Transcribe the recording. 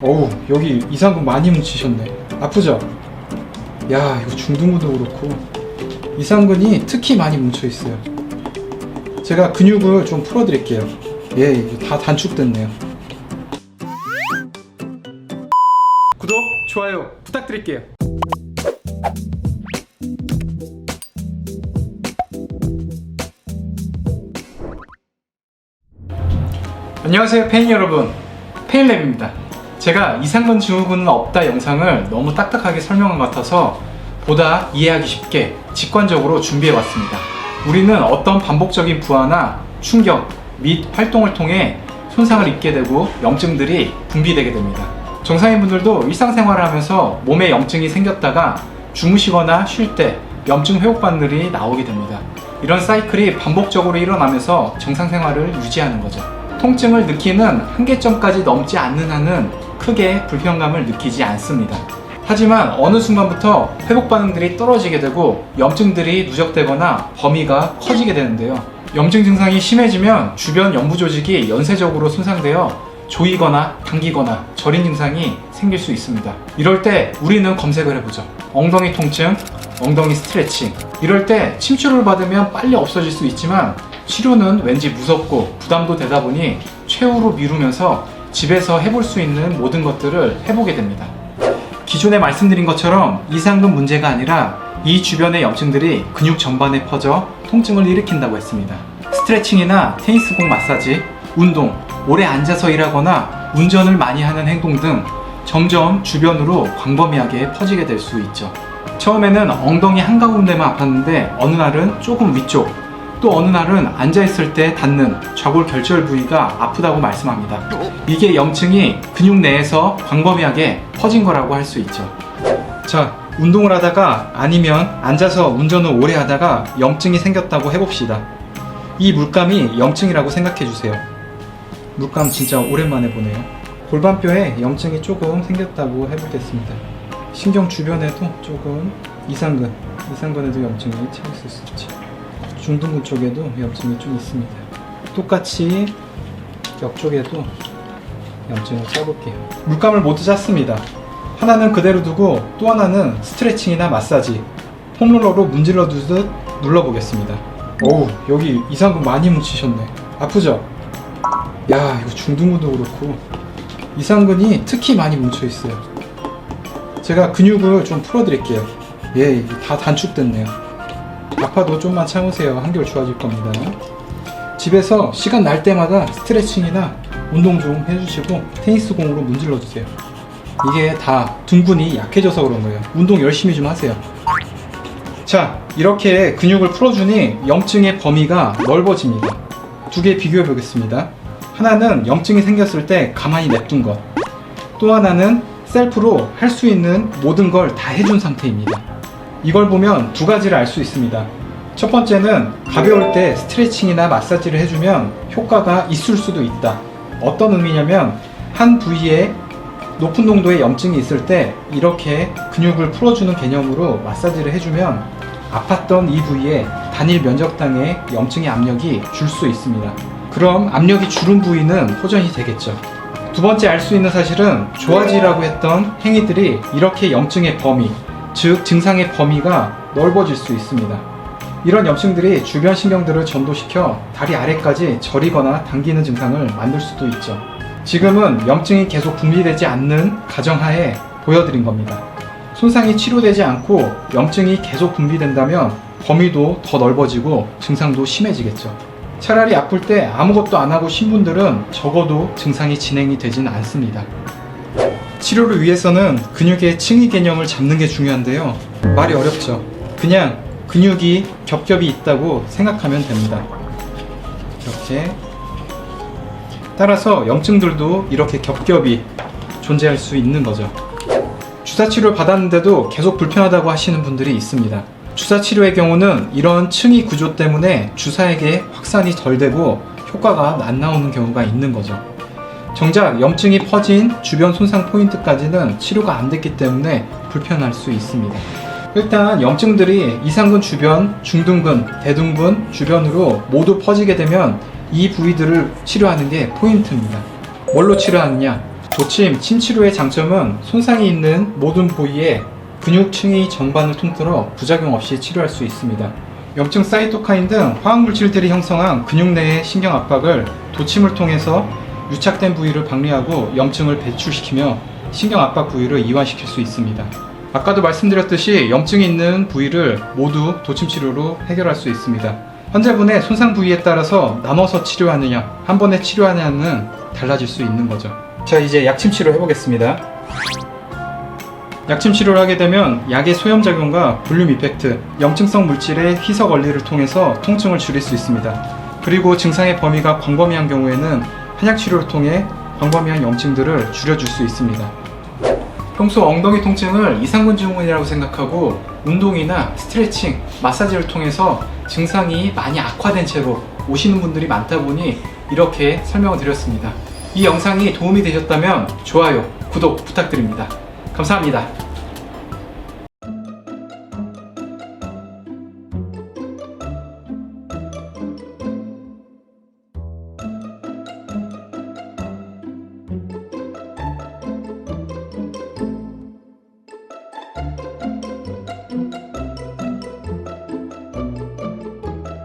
어우, 여기 이상근 많이 뭉치셨네. 아프죠? 야, 이거 중둔근도 그렇고 이상근이 특히 많이 뭉쳐 있어요. 제가 근육을 좀 풀어 드릴게요. 예, 이거 다 단축됐네요. 구독, 좋아요 부탁드릴게요. 안녕하세요, 페인 여러분. 페인랩입니다. 제가 이상근 증후군은 없다 영상을 너무 딱딱하게 설명한 것 같아서 보다 이해하기 쉽게 직관적으로 준비해 왔습니다. 우리는 어떤 반복적인 부하나 충격 및 활동을 통해 손상을 입게 되고 염증들이 분비되게 됩니다. 정상인분들도 일상생활을 하면서 몸에 염증이 생겼다가 주무시거나 쉴 때 염증 회복반들이 나오게 됩니다. 이런 사이클이 반복적으로 일어나면서 정상생활을 유지하는 거죠. 통증을 느끼는 한계점까지 넘지 않는 한은 크게 불편감을 느끼지 않습니다. 하지만 어느 순간부터 회복 반응들이 떨어지게 되고 염증들이 누적되거나 범위가 커지게 되는데요. 염증 증상이 심해지면 주변 연부 조직이 연쇄적으로 손상되어 조이거나 당기거나 저린 증상이 생길 수 있습니다. 이럴 때 우리는 검색을 해보죠. 엉덩이 통증, 엉덩이 스트레칭. 이럴 때 침추를 받으면 빨리 없어질 수 있지만 치료는 왠지 무섭고 부담도 되다 보니 최후로 미루면서 집에서 해볼 수 있는 모든 것들을 해보게 됩니다. 기존에 말씀드린 것처럼 이상근 문제가 아니라 이 주변의 염증들이 근육 전반에 퍼져 통증을 일으킨다고 했습니다. 스트레칭이나 테니스공 마사지, 운동, 오래 앉아서 일하거나 운전을 많이 하는 행동 등 점점 주변으로 광범위하게 퍼지게 될 수 있죠. 처음에는 엉덩이 한가운데만 아팠는데 어느 날은 조금 위쪽, 또 어느 날은 앉아있을 때 닿는 좌골 결절 부위가 아프다고 말씀합니다. 이게 염증이 근육 내에서 광범위하게 퍼진 거라고 할 수 있죠. 자, 운동을 하다가 아니면 앉아서 운전을 오래 하다가 염증이 생겼다고 해봅시다. 이 물감이 염증이라고 생각해주세요. 물감 진짜 오랜만에 보네요. 골반뼈에 염증이 조금 생겼다고 해보겠습니다. 신경 주변에도 조금 이상근에도 염증이 차 있을 수 있지. 중둔근 쪽에도 염증이 좀 있습니다. 똑같이 옆쪽에도 염증을 짜볼게요. 물감을 모두 짰습니다. 하나는 그대로 두고 또 하나는 스트레칭이나 마사지, 폼롤러로 문질러 두듯 눌러보겠습니다. 어우, 여기 이상근 많이 뭉치셨네. 아프죠? 야, 이거 중둔근도 그렇고 이상근이 특히 많이 뭉쳐 있어요. 제가 근육을 좀 풀어 드릴게요. 예, 이게 다 단축됐네요. 아파도 좀만 참으세요. 한결 좋아질 겁니다. 집에서 시간 날 때마다 스트레칭이나 운동 좀 해주시고 테니스 공으로 문질러 주세요. 이게 다 둔근이 약해져서 그런 거예요. 운동 열심히 좀 하세요. 자, 이렇게 근육을 풀어주니 염증의 범위가 넓어집니다. 두 개 비교해 보겠습니다. 하나는 염증이 생겼을 때 가만히 냅둔 것, 또 하나는 셀프로 할 수 있는 모든 걸 다 해준 상태입니다. 이걸 보면 두 가지를 알 수 있습니다. 첫 번째는 가벼울 때 스트레칭이나 마사지를 해주면 효과가 있을 수도 있다. 어떤 의미냐면 한 부위에 높은 농도의 염증이 있을 때 이렇게 근육을 풀어주는 개념으로 마사지를 해주면 아팠던 이 부위에 단일 면적당의 염증의 압력이 줄 수 있습니다. 그럼 압력이 줄은 부위는 호전이 되겠죠. 두 번째 알 수 있는 사실은 좋아지라고 했던 행위들이 이렇게 염증의 범위, 즉 증상의 범위가 넓어질 수 있습니다. 이런 염증들이 주변 신경들을 전도시켜 다리 아래까지 저리거나 당기는 증상을 만들 수도 있죠. 지금은 염증이 계속 분비되지 않는 가정하에 보여드린 겁니다. 손상이 치료되지 않고 염증이 계속 분비된다면 범위도 더 넓어지고 증상도 심해지겠죠. 차라리 아플 때 아무것도 안 하고 쉰 분들은 적어도 증상이 진행이 되진 않습니다. 치료를 위해서는 근육의 층위 개념을 잡는 게 중요한데요. 말이 어렵죠. 그냥 근육이 겹겹이 있다고 생각하면 됩니다. 이렇게. 따라서 염증들도 이렇게 겹겹이 존재할 수 있는 거죠. 주사 치료를 받았는데도 계속 불편하다고 하시는 분들이 있습니다. 주사 치료의 경우는 이런 층위 구조 때문에 주사액의 확산이 덜 되고 효과가 안 나오는 경우가 있는 거죠. 정작 염증이 퍼진 주변 손상 포인트까지는 치료가 안 됐기 때문에 불편할 수 있습니다. 일단 염증들이 이상근 주변, 중둔근, 대둔근 주변으로 모두 퍼지게 되면 이 부위들을 치료하는 게 포인트입니다. 뭘로 치료하느냐? 도침, 침치료의 장점은 손상이 있는 모든 부위에 근육층이 전반을 통틀어 부작용 없이 치료할 수 있습니다. 염증 사이토카인 등 화학물질들이 형성한 근육 내의 신경 압박을 도침을 통해서 유착된 부위를 박리하고 염증을 배출시키며 신경 압박 부위를 이완시킬 수 있습니다. 아까도 말씀드렸듯이 염증이 있는 부위를 모두 도침 치료로 해결할 수 있습니다. 환자분의 손상 부위에 따라서 나눠서 치료하느냐, 한 번에 치료하느냐는 달라질 수 있는 거죠. 자, 이제 약침 치료 해보겠습니다. 약침 치료를 하게 되면 약의 소염작용과 볼륨 이펙트, 염증성 물질의 희석 원리를 통해서 통증을 줄일 수 있습니다. 그리고 증상의 범위가 광범위한 경우에는 한약 치료를 통해 광범위한 염증들을 줄여줄 수 있습니다. 평소 엉덩이 통증을 이상근 증후군이라고 생각하고 운동이나 스트레칭, 마사지를 통해서 증상이 많이 악화된 채로 오시는 분들이 많다 보니 이렇게 설명을 드렸습니다. 이 영상이 도움이 되셨다면 좋아요, 구독 부탁드립니다. 감사합니다.